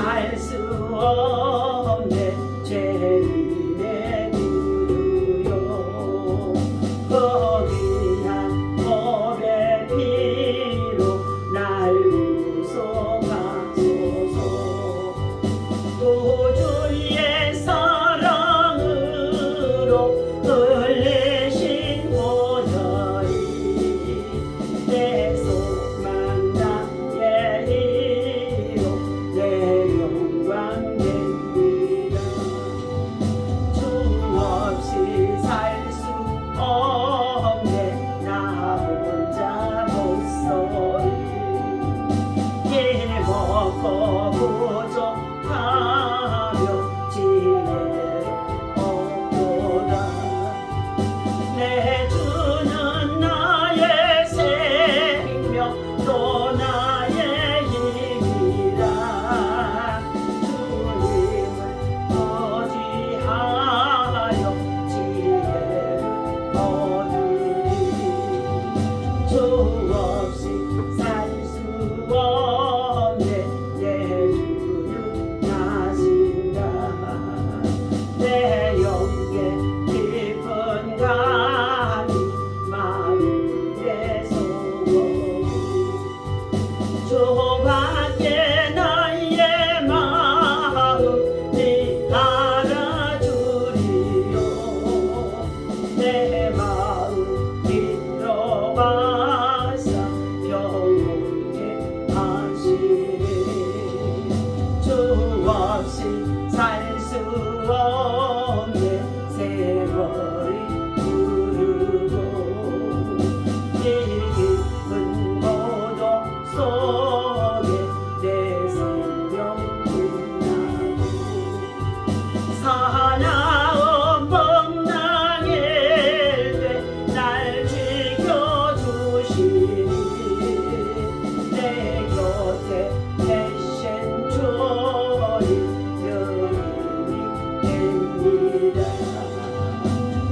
알 수 없네 죄인의 구주여 거룩한 법의 피로 날 구속하소서 구주의 사랑으로 흘리신 보혈이 내 소망 나의 힘으로 내 영광 됩니다 주 없이 살 수 없네 나 혼자 못 서리 힘없고 부족하며 지혜로 없도다 내 주는 나의 생명 또 나의 힘이라 주님을 의지하여 지혜를 얻으리 주 없이 살 수 없네 내 주는 나신다 내 영계 깊은 감이 마음에 소원이 주밖에 나의 마음 네 알아주리요 내 마음 들어가사 평온케 하시리 주 없이 살 수 없네 세월이 흐르고 이 깊은 고독 속에 내 생명 끝나고 사나운 풍랑일 때 날 지켜주시니 내 곁에 계신 주님 영원히 됩니다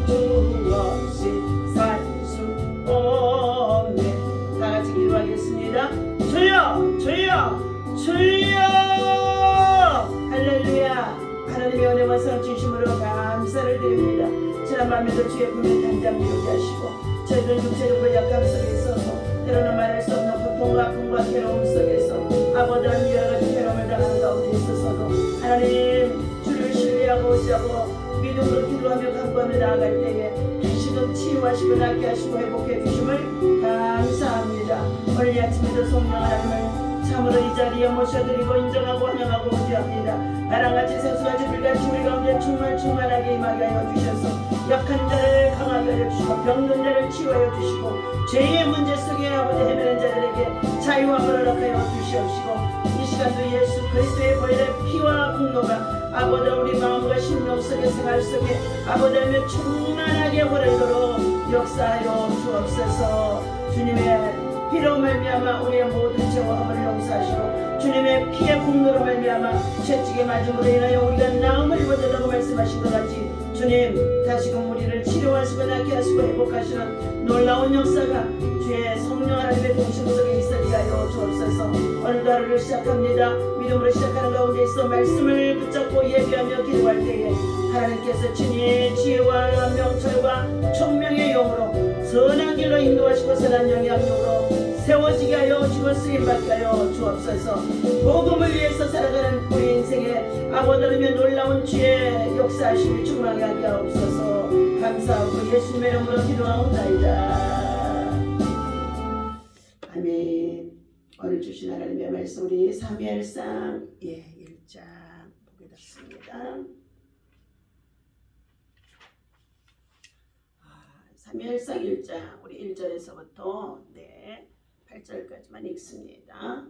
주 없이 살 수 없네 다 같이 기도하겠습니다 주여 주여 주여 할렐루야 하나님의 은혜 말씀 주심으로 감사를 드립니다 지난 밤에도 주의 품에 단장 이루게 하시고 저희들 육체적으로 약함 속에 있어서 때로는 말할 수 없는 고통과 아픔과 괴로움 속에서 아버지 하나님 여러 가지 괴로움을 당하는 가운데 있어서도 하나님 주를 신뢰하고 의지하고 믿음으로 기도하며 간구하며 나아갈 때에 다시금 치유하시고 낫게 하시고 회복해 주심을 감사합니다 오늘 이 아침에도 성령 하나님을 참으로 이 자리에 모셔드리고 인정하고 환영하고 의지합니다 바람같이 생수같이 불같이 우리 가운데 충만하게 임하게 하여 주셔서 약한 자를 강하게 하여 주시고 병든 자를 치유하여 주시고 죄의 문제 속에 아버지 헤매는 자들에게 자유함을 허락하여 주시옵시고 이 시간도 예수 그리스도의 보혈의 피와 공로가 아버지 우리 마음과 심령 속에 생활 속에 아버지 하며 충만하게 오래도록 역사하여 주옵소서 주님의 피로 말미암아 우리의 모든 죄와 허물을 용서하시고 주님의 피의 공로로 말미암아 채찍에 맞음으로 인하여 우리가 나음을 입어달라고 말씀하신 것 같이 주님 다시금 우리를 치료하시고 낫게 하시고 회복하시는 놀라운 역사가 주의 성령 하나님의 동심 속에 있으리게 하여 주옵소서 오늘도 하루를 시작합니다 믿음으로 시작하는 가운데 있어 말씀을 붙잡고 예배하며 기도할 때에 하나님께서 친히 지혜와 명철과 총명의 영으로 선한 길로 인도하시고 선한 영의 양육으로 세워지게 하여 주고 쓰임받게 하여 주옵소서 복음을 위해서 살아가는 우리 인생에 아버지의 놀라운 주의 역사하심이 충만하게 하게 하옵소서 감사하고 예수님의 이름으로 기도하옵나이다 아멘 오늘 주신 하나님의 말씀 우리 사무엘상 1장 보겠습니다 사무엘상 1장 우리 1절에서부터 8절까지만 읽습니다.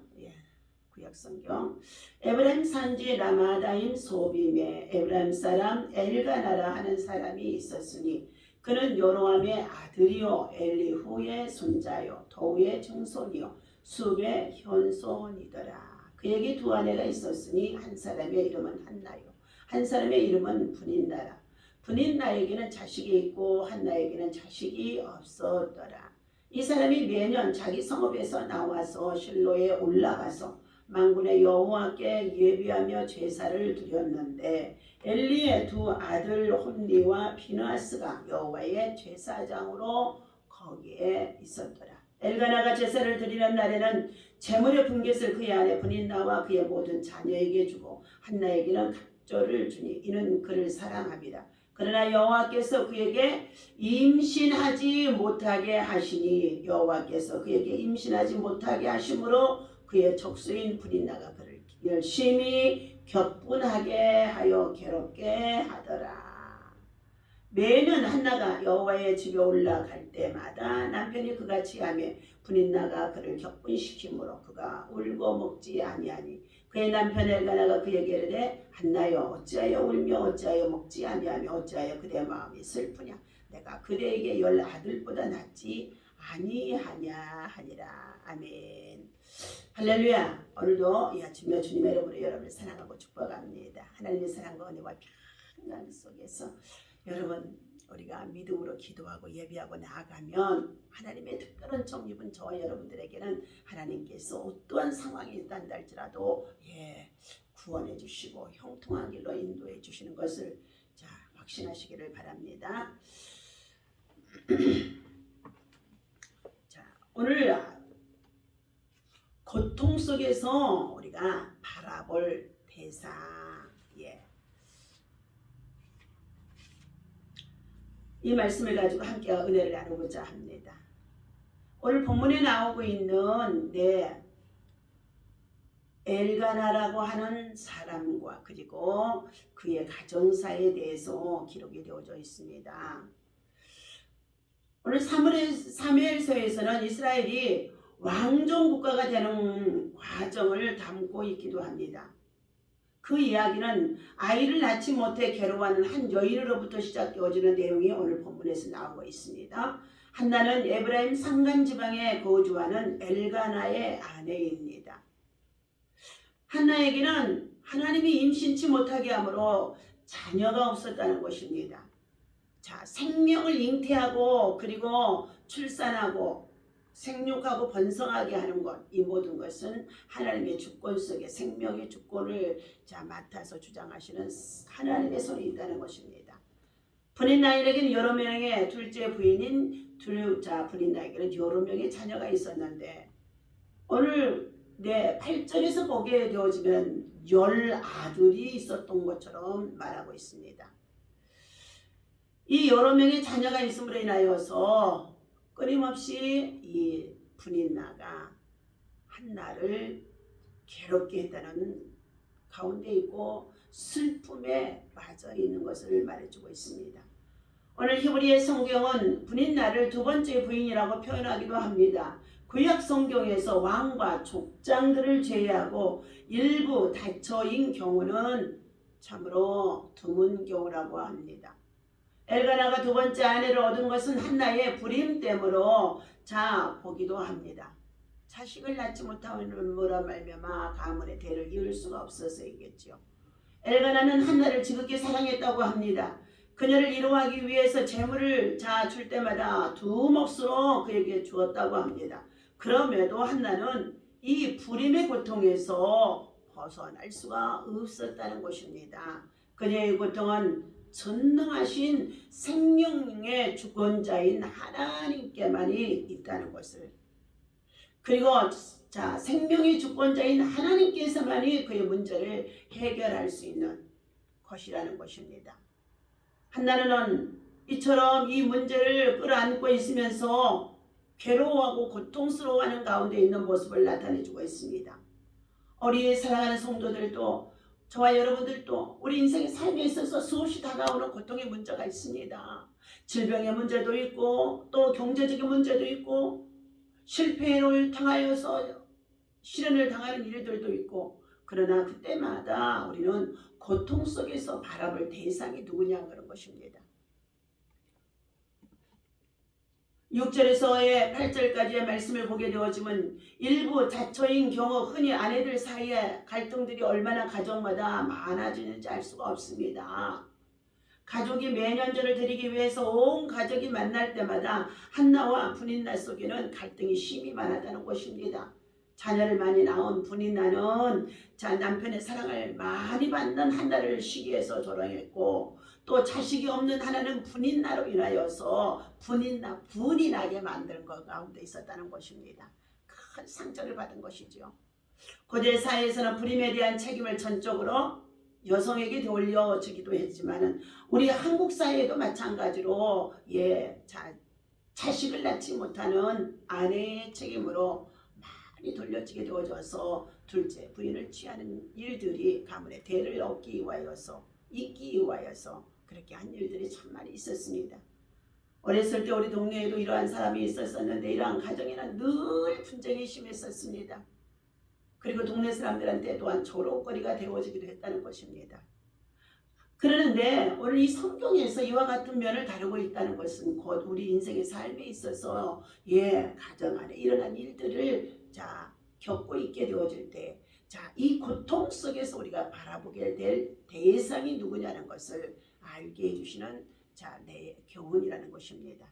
구약성경 에브라임 산지 라마다임 소빔에 에브라임 사람 엘가나라 하는 사람이 있었으니 그는 요로암의 아들이요 엘리후의 손자요 도우의 증손이요 숲의 현손이더라. 그에게 두 아내가 있었으니 한 사람의 이름은 한나요 한 사람의 이름은 분인나라. 분인나에게는 자식이 있고 한나에게는 자식이 없었더라. 이 사람이 매년 자기 성읍에서 나와서 실로에 올라가서 만군의 여호와께 예비하며 제사를 드렸는데 엘리의 두 아들 홈리와 피느하스가 여호와의 제사장으로 거기에 있었더라. 엘가나가 제사를 드리는 날에는 제물의 분깃을 그의 아내 브닌나와 그의 모든 자녀에게 주고 한나에게는 각조를 주니 이는 그를 사랑합니다. 그러나 여호와께서 그에게 임신하지 못하게 하시니 여호와께서 그에게 임신하지 못하게 하심으로 그의 족수인 브린나가 그를 열심히 격분하게 하여 괴롭게 하더라. 매년 한나가 여호와의 집에 올라갈 때마다 남편이 그같이 하며 브린나가 그를 격분시키므로 그가 울고 먹지 아니하니 그의 남편 엘가나가 그에게 이르되 한나여 어찌하여 울며 어찌하여 먹지 아니하며 어찌하여 그대 마음이 슬프냐 내가 그대에게 10 아들보다 낫지 아니하냐 하니라. 아멘. 할렐루야. 오늘도 이 아침에 주님의 이름으로 여러분을 사랑하고 축복합니다. 하나님의 사랑과 은혜와 평강 속에서 여러분 우리가 믿음으로 기도하고 예비하고 나아가면 하나님의 특별한 정립은 저와 여러분들에게는 하나님께서 어떠한 상황이 있단다 할지라도 구원해 주시고 형통한 길로 인도해 주시는 것을 확신하시기를 바랍니다. 자, 오늘 고통 속에서 우리가 바라볼 대상 이 말씀을 가지고 함께 은혜를 나누고자 합니다. 오늘 본문에 나오고 있는 엘가나라고 하는 사람과 그리고 그의 가정사에 대해서 기록이 되어져 있습니다. 오늘 사무엘서에서는 이스라엘이 왕정 국가가 되는 과정을 담고 있기도 합니다. 그 이야기는 아이를 낳지 못해 괴로워하는 한 여인으로부터 시작되어지는 내용이 오늘 본문에서 나오고 있습니다. 한나는 에브라임 산간 지방에 거주하는 엘가나의 아내입니다. 한나에게는 하나님이 임신치 못하게 함으로 자녀가 없었다는 것입니다. 생명을 잉태하고 그리고 출산하고 생육하고 번성하게 하는 것, 이 모든 것은 하나님의 주권 속에 생명의 주권을 맡아서 주장하시는 하나님의 손이 있다는 것입니다. 브린나에게는 여러 명의 둘째 부인인 브린나에게는 여러 명의 자녀가 있었는데 오늘 8절에서 보게 되어지면 10 아들이 있었던 것처럼 말하고 있습니다. 이 여러 명의 자녀가 있음으로 인하여서 끊임없이 이 브린나가 한나를 괴롭게 했다는 가운데 있고 슬픔에 빠져 있는 것을 말해주고 있습니다. 오늘 히브리의 성경은 브린나를 두 번째 부인이라고 표현하기도 합니다. 구약 성경에서 왕과 족장들을 제외하고 일부 다처인 경우는 참으로 드문 경우라고 합니다. 엘가나가 두 번째 아내를 얻은 것은 한나의 불임됨으로 보기도 합니다. 자식을 낳지 못함으로 말미암아 가문의 대를 이을 수가 없어서이겠죠. 엘가나는 한나를 지극히 사랑했다고 합니다. 그녀를 이루하기 위해서 재물을 줄 때마다 두 몫으로 그에게 주었다고 합니다. 그럼에도 한나는 이 불임의 고통에서 벗어날 수가 없었다는 것입니다. 그녀의 고통은 전능하신 생명의 주권자인 하나님께만이 있다는 것을, 그리고 생명의 주권자인 하나님께서만이 그의 문제를 해결할 수 있는 것이라는 것입니다. 한나는 이처럼 이 문제를 끌어안고 있으면서 괴로워하고 고통스러워하는 가운데 있는 모습을 나타내주고 있습니다. 우리 사랑하는 성도들도 저와 여러분들도 우리 인생의 삶에 있어서 수없이 다가오는 고통의 문제가 있습니다. 질병의 문제도 있고 또 경제적인 문제도 있고 실패를 당하여서 실현을 당하는 일들도 있고, 그러나 그때마다 우리는 고통 속에서 바라볼 대상이 누구냐 그런 것입니다. 6절에서의 8절까지의 말씀을 보게 되어지면 일부 자처인 경우 흔히 아내들 사이에 갈등들이 얼마나 가정마다 많아지는지 알 수가 없습니다. 가족이 매년절을 드리기 위해서 온 가족이 만날 때마다 한나와 브린나 속에는 갈등이 심히 많았다는 것입니다. 자녀를 많이 낳은 분인나는 자 남편의 사랑을 많이 받는 한나를 시기해서 조롱했고, 또 자식이 없는 하나는 분인나로 인하여서 분이 나게 만드는 것 가운데 있었다는 것입니다. 큰 상처를 받은 것이죠. 고대 사회에서는 불임에 대한 책임을 전적으로 여성에게 돌려주기도 했지만은 우리 한국 사회에도 마찬가지로 자식을 낳지 못하는 아내의 책임으로 많이 돌려지게 되어져서 둘째 부인을 취하는 일들이 가문의 대를 얻기 위하여서 잇기 위하여서 그렇게 한 일들이 참 많이 있었습니다. 어렸을 때 우리 동네에도 이러한 사람이 있었는데 이러한 가정에는 늘 분쟁이 심했었습니다. 그리고 동네 사람들한테 또한 조롱거리가 되어지기도 했다는 것입니다. 그러는데 오늘 이 성경에서 이와 같은 면을 다루고 있다는 것은 곧 우리 인생의 삶에 있어서 가정 안에 일어난 일들을 겪고 있게 되어질 때 이 고통 속에서 우리가 바라보게 될 대상이 누구냐는 것을 알게 해주시는 내 교훈이라는 것입니다.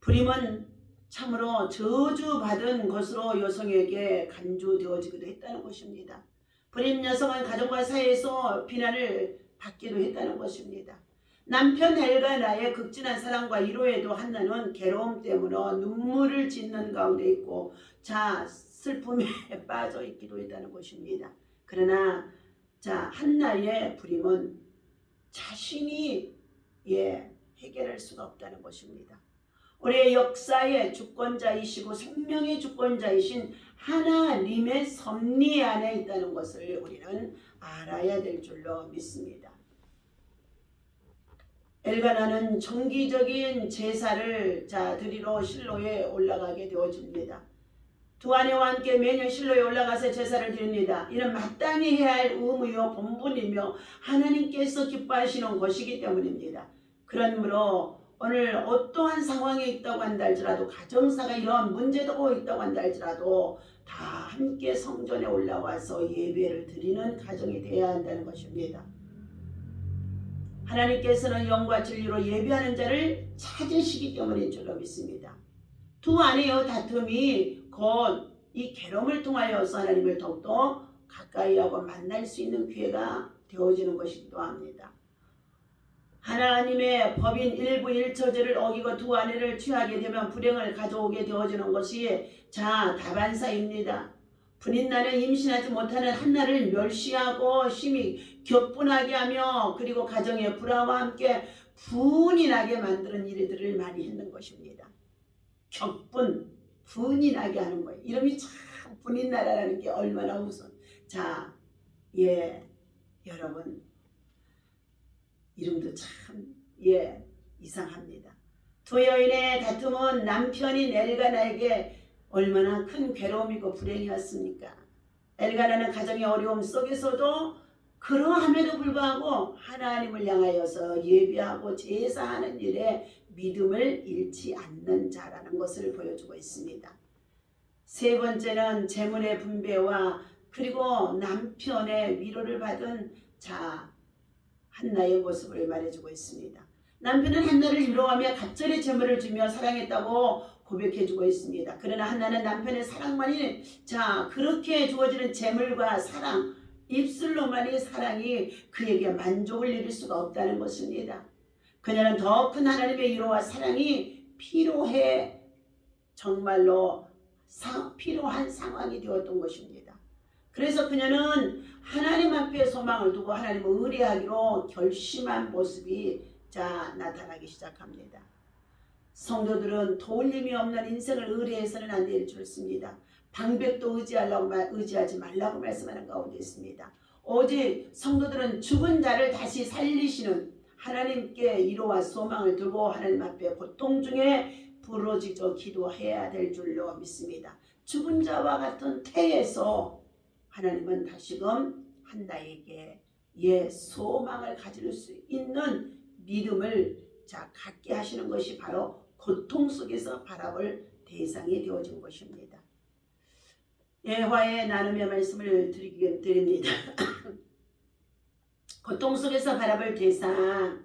불임은 참으로 저주받은 것으로 여성에게 간주되어지기도 했다는 것입니다. 불임 여성은 가정과 사회에서 비난을 받기도 했다는 것입니다. 남편 엘가나의 극진한 사랑과 위로에도 한나는 괴로움 때문에 눈물을 짓는 가운데 있고 슬픔에 빠져 있기도 했다는 것입니다. 그러나 한나의 불임은 자신이 해결할 수가 없다는 것입니다. 우리의 역사의 주권자이시고 생명의 주권자이신 하나님의 섭리 안에 있다는 것을 우리는 알아야 될 줄로 믿습니다. 엘가나는 정기적인 제사를 드리러 실로에 올라가게 되어집니다. 두 아내와 함께 매년 실로에 올라가서 제사를 드립니다. 이는 마땅히 해야 할 의무요 본분이며 하나님께서 기뻐하시는 것이기 때문입니다. 그러므로 오늘 어떠한 상황에 있다고 한다 할지라도, 가정사가 이러한 문제도 있다고 한다 할지라도 다 함께 성전에 올라와서 예배를 드리는 가정이 되어야 한다는 것입니다. 하나님께서는 영과 진리로 예배하는 자를 찾으시기 때문인 줄로 믿습니다. 두 아내의 다툼이 곧 이 괴로움을 통하여서 하나님을 더욱더 가까이 하고 만날 수 있는 기회가 되어지는 것이기도 합니다. 하나님의 법인 일부 일처제를 어기고 두 아내를 취하게 되면 불행을 가져오게 되어지는 것이 다반사입니다. 분인나는 임신하지 못하는 한나를 멸시하고 심히 격분하게 하며 그리고 가정의 불화와 함께 분이 나게 만드는 일들을 많이 했는 것입니다. 분이 나게 하는 거예요. 이름이 참 분인나라는 게 얼마나 우선. 여러분 이름도 참 이상합니다. 두 여인의 다툼은 남편인 엘가나에게 얼마나 큰 괴로움이고 불행이었습니까? 엘가나는 가정의 어려움 속에서도 그러함에도 불구하고 하나님을 향하여서 예배하고 제사하는 일에 믿음을 잃지 않는 자라는 것을 보여주고 있습니다. 세 번째는 재물의 분배와 그리고 남편의 위로를 받은 한나의 모습을 말해주고 있습니다. 남편은 한나를 위로하며 갑절의 재물을 주며 사랑했다고 고백해주고 있습니다. 그러나 한나는 남편의 사랑만이 그렇게 주어지는 재물과 사랑, 입술로만이 사랑이 그에게 만족을 이룰 수가 없다는 것입니다. 그녀는 더 큰 하나님의 위로와 사랑이 필요해 정말로 필요한 상황이 되었던 것입니다. 그래서 그녀는 하나님 앞에 소망을 두고 하나님을 의뢰하기로 결심한 모습이 나타나기 시작합니다. 성도들은 도울림이 없는 인생을 의뢰해서는 안 될 줄 씁니다. 방백도 의지하지 말라고 말씀하는 가운데 있습니다. 오직 성도들은 죽은 자를 다시 살리시는 하나님께 위로와 소망을 두고 하나님 앞에 고통 중에 부르짖어 기도해야 될 줄로 믿습니다. 죽은 자와 같은 태에서 하나님은 다시금 한나에게 소망을 가질 수 있는 믿음을 갖게 하시는 것이 바로 고통 속에서 바라볼 대상이 되어진 것입니다. 화해 나눔의 말씀을 드립니다. 고통 속에서 바라볼 대상,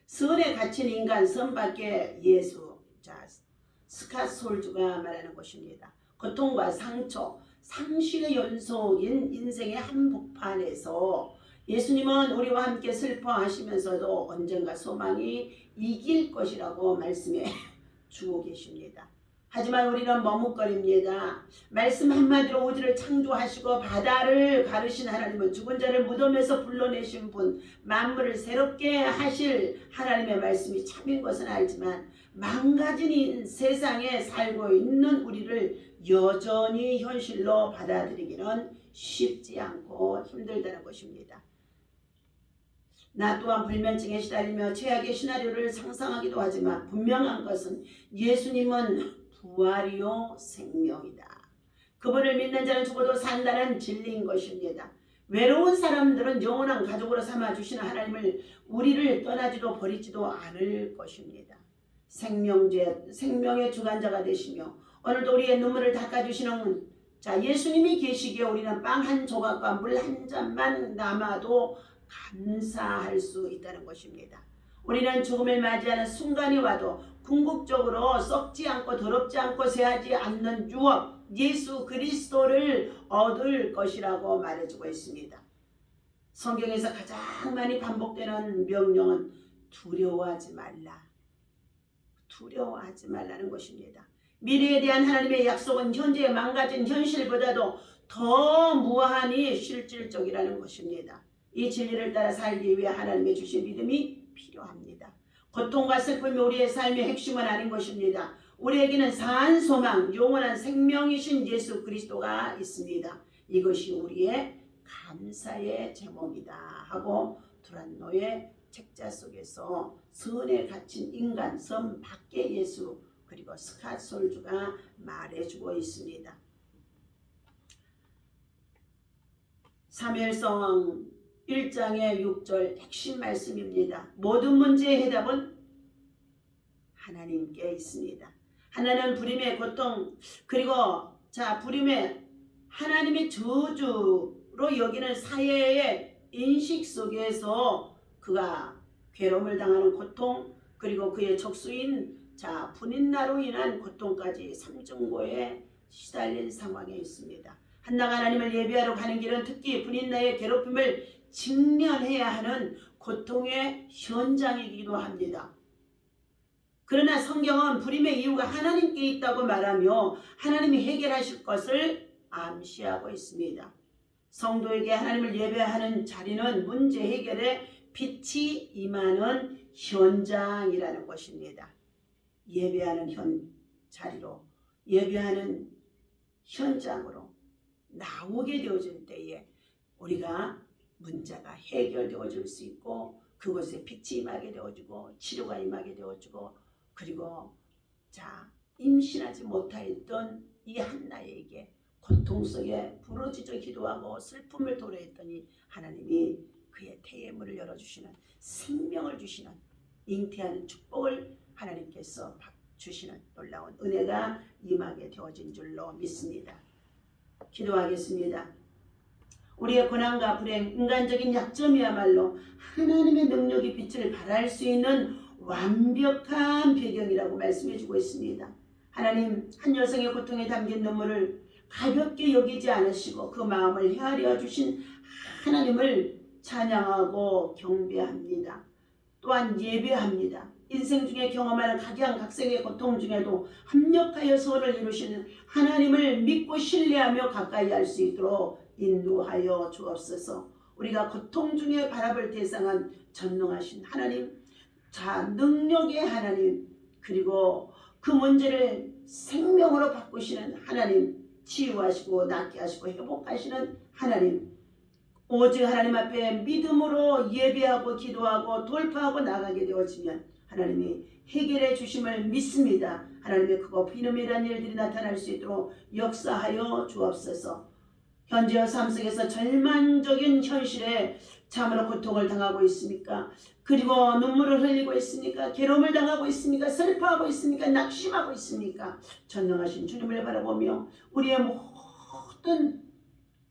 선에 갇힌 인간, 선밖에 예수. 스캇솔주가 말하는 것입니다. 고통과 상처, 상실의 연속인 인생의 한복판에서 예수님은 우리와 함께 슬퍼하시면서도 언젠가 소망이 이길 것이라고 말씀해 주고 계십니다. 하지만 우리는 머뭇거립니다. 말씀 한마디로 우주를 창조하시고 바다를 가르신 하나님은 죽은 자를 무덤에서 불러내신 분, 만물을 새롭게 하실 하나님의 말씀이 참인 것은 알지만 망가진 세상에 살고 있는 우리를 여전히 현실로 받아들이기는 쉽지 않고 힘들다는 것입니다. 나 또한 불면증에 시달리며 최악의 시나리오를 상상하기도 하지만 분명한 것은 예수님은 부활이요 생명이다. 그분을 믿는 자는 죽어도 산다는 진리인 것입니다. 외로운 사람들은 영원한 가족으로 삼아주시는 하나님을 우리를 떠나지도 버리지도 않을 것입니다. 생명의 주관자가 되시며 오늘도 우리의 눈물을 닦아주시는 예수님이 계시기에 우리는 빵 한 조각과 물 한 잔만 남아도 감사할 수 있다는 것입니다. 우리는 죽음을 맞이하는 순간이 와도 궁극적으로 썩지 않고 더럽지 않고 쇠하지 않는 유업 예수 그리스도를 얻을 것이라고 말해주고 있습니다. 성경에서 가장 많이 반복되는 명령은 두려워하지 말라. 두려워하지 말라는 것입니다. 미래에 대한 하나님의 약속은 현재의 망가진 현실보다도 더 무한히 실질적이라는 것입니다. 이 진리를 따라 살기 위해 하나님의 주신 믿음이 필요합니다. 고통과 슬픔이 우리의 삶의 핵심은 아닌 것입니다. 우리에게는 산 소망, 영원한 생명이신 예수 그리스도가 있습니다. 이것이 우리의 감사의 제목이다 하고 두란노의 책자 속에서 선에 갇힌 인간, 선 밖의 예수 그리고 스캇솔주가 말해주고 있습니다. 사무엘상 1장의 6절 핵심 말씀입니다. 모든 문제의 해답은 하나님께 있습니다. 하나님은 불임의 고통 그리고 불임의 하나님의 저주로 여기는 사회의 인식 속에서 그가 괴로움을 당하는 고통 그리고 그의 적수인 분인나로 인한 고통까지 삼중고에 시달린 상황에 있습니다. 한나가 하나님을 예배하러 가는 길은 특히 분인나의 괴롭힘을 직면해야 하는 고통의 현장이기도 합니다. 그러나 성경은 불임의 이유가 하나님께 있다고 말하며 하나님이 해결하실 것을 암시하고 있습니다. 성도에게 하나님을 예배하는 자리는 문제 해결에 빛이 임하는 현장이라는 것입니다. 예배하는 자리로 예배하는 현장으로 나오게 되어질 때에 우리가 문제가 해결되어질 수 있고 그곳에 빛이 임하게 되어지고 치료가 임하게 되어지고 그리고 임신하지 못하였던 이 한나에게 고통 속에 부르짖어 기도하고 슬픔을 토로했더니 하나님이 그의 태의 열어주시는 생명을 주시는 잉태하는 축복을 하나님께서 주시는 놀라운 은혜가 임하게 되어진 줄로 믿습니다. 기도하겠습니다. 우리의 고난과 불행, 인간적인 약점이야말로 하나님의 능력의 빛을 발할 수 있는 완벽한 배경이라고 말씀해주고 있습니다. 하나님, 한 여성의 고통에 담긴 눈물을 가볍게 여기지 않으시고 그 마음을 헤아려 주신 하나님을 찬양하고 경배합니다. 또한 예배합니다. 인생 중에 경험하는 각양각색의 고통 중에도 합력하여 선을 이루시는 하나님을 믿고 신뢰하며 가까이 할 수 있도록 인도하여 주옵소서. 우리가 고통 중에 바라볼 대상은 전능하신 하나님, 능력의 하나님, 그리고 그 문제를 생명으로 바꾸시는 하나님, 치유하시고 낫게 하시고 회복하시는 하나님, 오직 하나님 앞에 믿음으로 예배하고 기도하고 돌파하고 나가게 되어지면 하나님이 해결해 주심을 믿습니다. 하나님의 크고 비밀한 일들이 나타날 수 있도록 역사하여 주옵소서. 현재의 삶 속에서 절망적인 현실에 참으로 고통을 당하고 있습니까? 그리고 눈물을 흘리고 있습니까? 괴로움을 당하고 있습니까? 슬퍼하고 있습니까? 낙심하고 있습니까? 전능하신 주님을 바라보며 우리의 모든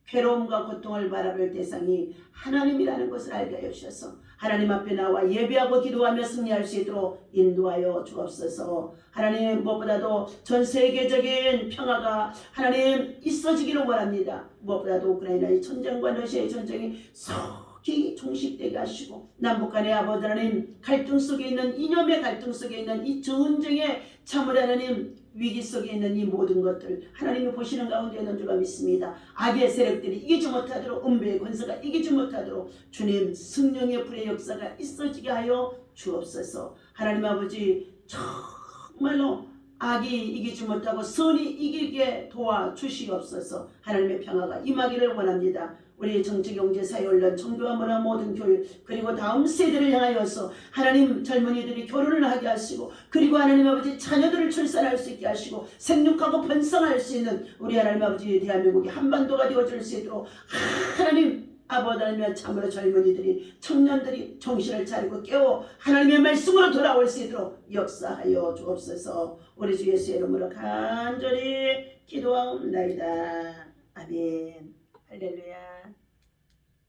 괴로움과 고통을 바라볼 대상이 하나님이라는 것을 알게 하여 주셔서 하나님 앞에 나와 예배하고 기도하며 승리할 수 있도록 인도하여 주옵소서. 하나님 무엇보다도 전 세계적인 평화가 하나님 있어지기를 원합니다. 무엇보다도 우크라이나의 전쟁과 러시아의 전쟁이 속히 종식되게 하시고 남북 간의 아버지 하나님 갈등 속에 있는 이념의 갈등 속에 있는 이 전쟁의 참으로 하나님 위기 속에 있는 이 모든 것들 하나님이 보시는 가운데 있는 줄로 믿습니다. 악의 세력들이 이기지 못하도록 음부의 권세가 이기지 못하도록 주님 성령의 불의 역사가 있어지게 하여 주옵소서. 하나님 아버지 정말로 악이 이기지 못하고 선이 이기게 도와주시옵소서. 하나님의 평화가 임하기를 원합니다. 우리 정치, 경제, 사회, 언론, 종교와 문화 모든 교육 그리고 다음 세대를 향하여서 하나님 젊은이들이 결혼을 하게 하시고 그리고 하나님 아버지 자녀들을 출산할 수 있게 하시고 생육하고 번성할 수 있는 우리 하나님 아버지 대한민국이 한반도가 되어줄 수 있도록 하나님 아버지 하나님의 참으로 젊은이들이 청년들이 정신을 차리고 깨워 하나님의 말씀으로 돌아올 수 있도록 역사하여 주옵소서. 우리 주 예수의 이름으로 간절히 기도하옵나이다. 아멘. 할렐루야.